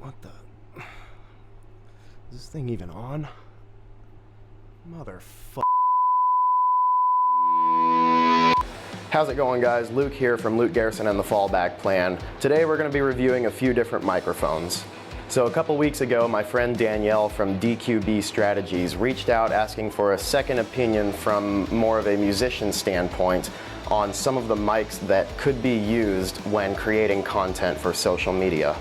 What the? Is this thing even on? Motherfucker. How's it going, guys? Luke here from Garrison and the Fallback Plan. Today we're going to be reviewing a few different microphones. So a couple weeks ago, my friend Danielle from DQB Strategies reached out asking for a second opinion from more of a musician standpoint on some of the mics that could be used when creating content for social media.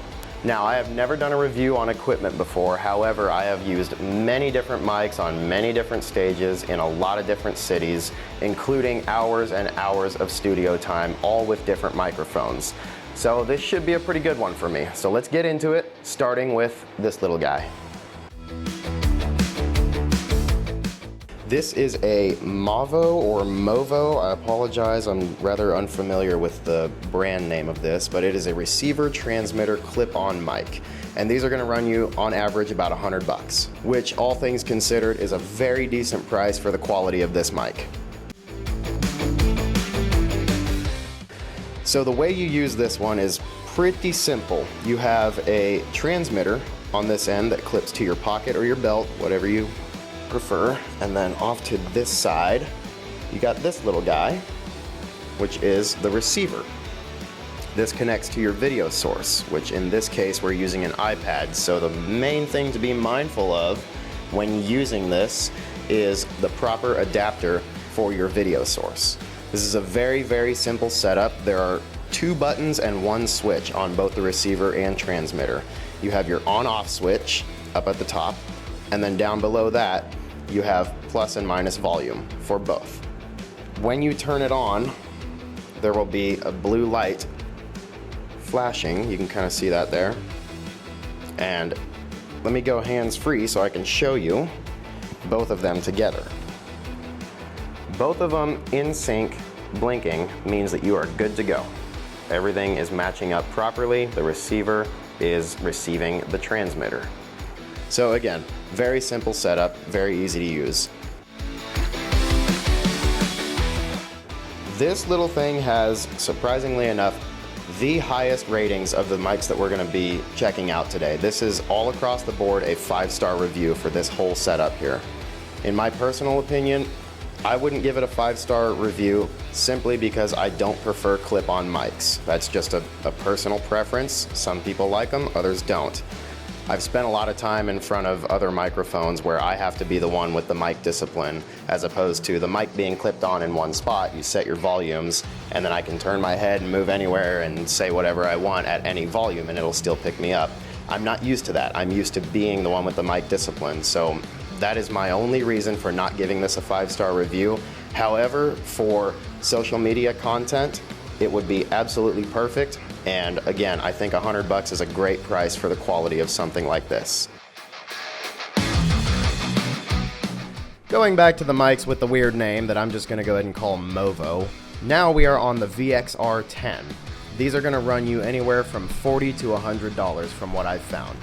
Now, I have never done a review on equipment before. However, I have used many different mics on many different stages in a lot of different cities, including hours and hours of studio time, all with different microphones. So this should be a pretty good one for me. So let's get into it, starting with this little guy. This is a Mavo or Movo. I apologize, I'm rather unfamiliar with the brand name of this, but it is a receiver transmitter clip-on mic. And these are gonna run you on average about $100, which all things considered is a very decent price for the quality of this mic. So the way you use this one is pretty simple. You have a transmitter on this end that clips to your pocket or your belt, whatever you prefer, and then off to this side you got this little guy, which is the receiver. This connects to your video source, which in this case we're using an iPad. So the main thing to be mindful of when using this is the proper adapter for your video source. This is a very simple setup. There are 2 buttons and 1 switch on both the receiver and transmitter. You have your on-off switch up at the top, and then down below that you have plus and minus volume for both. When you turn it on, there will be a blue light flashing. You can kind of see that there. And let me go hands-free so I can show you both of them together. Both of them in sync, blinking, means that you are good to go. Everything is matching up properly. The receiver is receiving the transmitter. So again, very simple setup, very easy to use. This little thing has, surprisingly enough, the highest ratings of the mics that we're going to be checking out today. This is all across the board a 5-star review for this whole setup here. In my personal opinion, I wouldn't give it a 5-star review simply because I don't prefer clip-on mics. That's just a personal preference. Some people like them, others don't. I've spent a lot of time in front of other microphones where I have to be the one with the mic discipline, as opposed to the mic being clipped on in one spot. You set your volumes, and then I can turn my head and move anywhere and say whatever I want at any volume, and it'll still pick me up. I'm not used to that. I'm used to being the one with the mic discipline. So that is my only reason for not giving this a 5-star review. However, for social media content, it would be absolutely perfect. And again, I think $100 is a great price for the quality of something like this. Going back to the mics with the weird name that I'm just going to go ahead and call Movo. Now we are on the VXR10. These are going to run you anywhere from $40 to $100 from what I've found.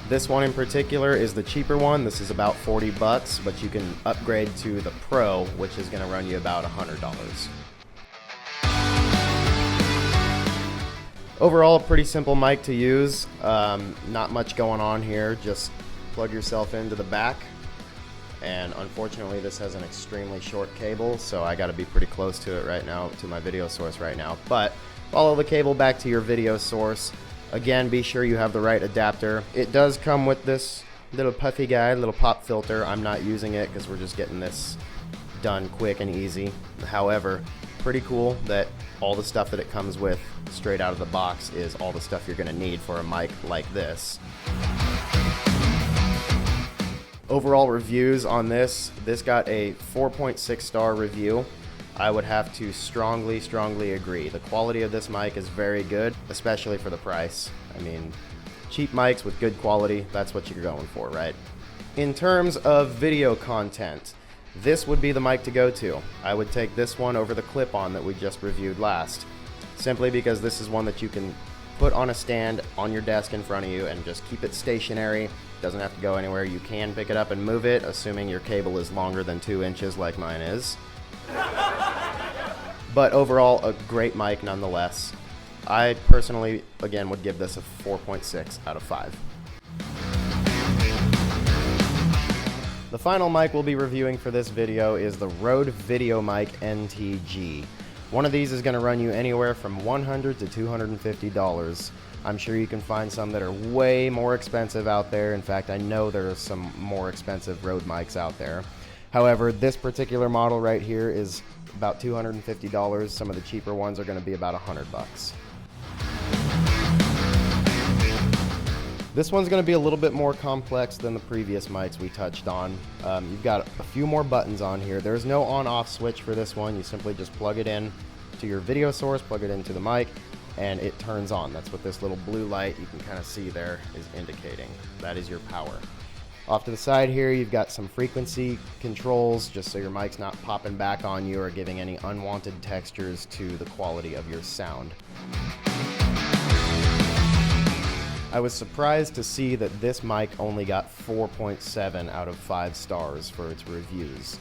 This one in particular is the cheaper one. This is about $40, but you can upgrade to the Pro, which is going to run you about $100. Overall, a pretty simple mic to use. Not much going on here. Just plug yourself into the back. And unfortunately, this has an extremely short cable, so I got to be pretty close to it right now, to my video source right now. But follow the cable back to your video source. Again, be sure you have the right adapter. It does come with this little puffy guy, little pop filter. I'm not using it because we're just getting this done quick and easy. However, pretty cool that all the stuff that it comes with straight out of the box is all the stuff you're going to need for a mic like this. Overall reviews on this got a 4.6 star review. I would have to strongly agree. The quality of this mic is very good, especially for the price. I mean, cheap mics with good quality, that's what you're going for, right? In terms of video content, this would be the mic to go to. I would take this one over the clip-on that we just reviewed last, simply because this is one that you can put on a stand on your desk in front of you and just keep it stationary. Doesn't have to go anywhere. You can pick it up and move it, assuming your cable is longer than 2 inches like mine is. But overall, a great mic nonetheless. I personally, again, would give this a 4.6 out of 5. The final mic we'll be reviewing for this video is the Rode VideoMic NTG. One of these is going to run you anywhere from $100 to $250. I'm sure you can find some that are way more expensive out there. In fact, I know there are some more expensive Rode mics out there. However, this particular model right here is about $250. Some of the cheaper ones are going to be about $100. This one's going to be a little bit more complex than the previous mics we touched on. You've got a few more buttons on here. There's no on-off switch for this one. You simply just plug it in to your video source, plug it into the mic, and it turns on. That's what this little blue light you can kind of see there is indicating. That is your power. Off to the side here, you've got some frequency controls, just so your mic's not popping back on you or giving any unwanted textures to the quality of your sound. I was surprised to see that this mic only got 4.7 out of 5 stars for its reviews.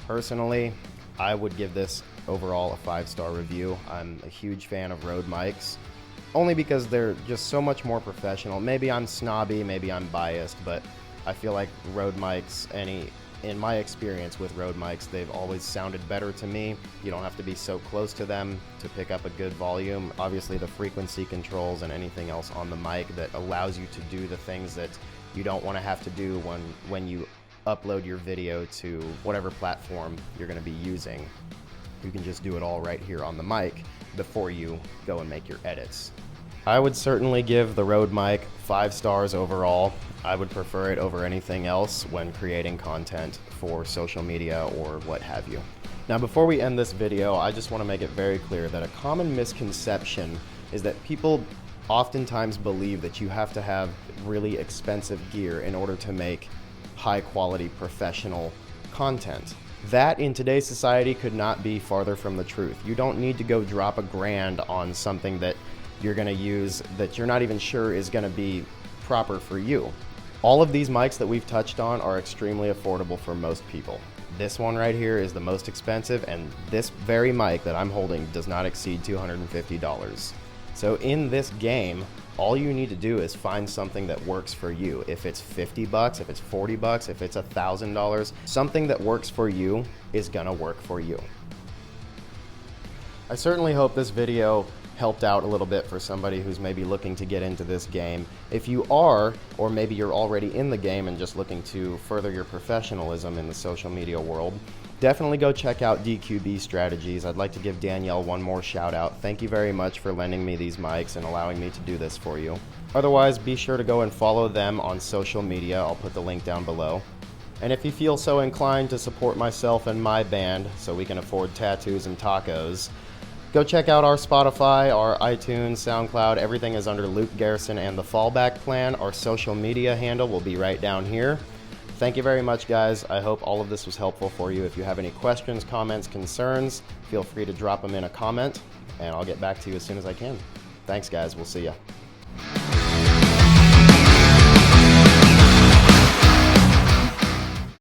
Personally, I would give this overall a 5-star review. I'm a huge fan of Rode mics, only because they're just so much more professional. Maybe I'm snobby, maybe I'm biased, but I feel like Rode mics, in my experience with Rode mics, they've always sounded better to me. You don't have to be so close to them to pick up a good volume. Obviously, the frequency controls and anything else on the mic that allows you to do the things that you don't want to have to do when you upload your video to whatever platform you're going to be using. You can just do it all right here on the mic before you go and make your edits. I would certainly give the Rode mic 5 stars overall. I would prefer it over anything else when creating content for social media or what have you. Now, before we end this video, I just want to make it very clear that a common misconception is that people oftentimes believe that you have to have really expensive gear in order to make high quality professional content. That in today's society could not be farther from the truth. You don't need to go drop $1,000 on something that you're going to use that you're not even sure is going to be proper for you. All of these mics that we've touched on are extremely affordable for most people. This one right here is the most expensive, and this very mic that I'm holding does not exceed $250. So in this game, all you need to do is find something that works for you. If it's $50, if it's $40, if it's $1,000, something that works for you is gonna work for you. I certainly hope this video helped out a little bit for somebody who's maybe looking to get into this game. If you are, or maybe you're already in the game and just looking to further your professionalism in the social media world, definitely go check out DQB Strategies. I'd like to give Danielle one more shout out. Thank you very much for lending me these mics and allowing me to do this for you. Otherwise, be sure to go and follow them on social media. I'll put the link down below. And if you feel so inclined to support myself and my band so we can afford tattoos and tacos, go check out our Spotify, our iTunes, SoundCloud. Everything is under Luke Garrison and the Fallback Plan. Our social media handle will be right down here. Thank you very much, guys. I hope all of this was helpful for you. If you have any questions, comments, concerns, feel free to drop them in a comment, and I'll get back to you as soon as I can. Thanks, guys. We'll see ya.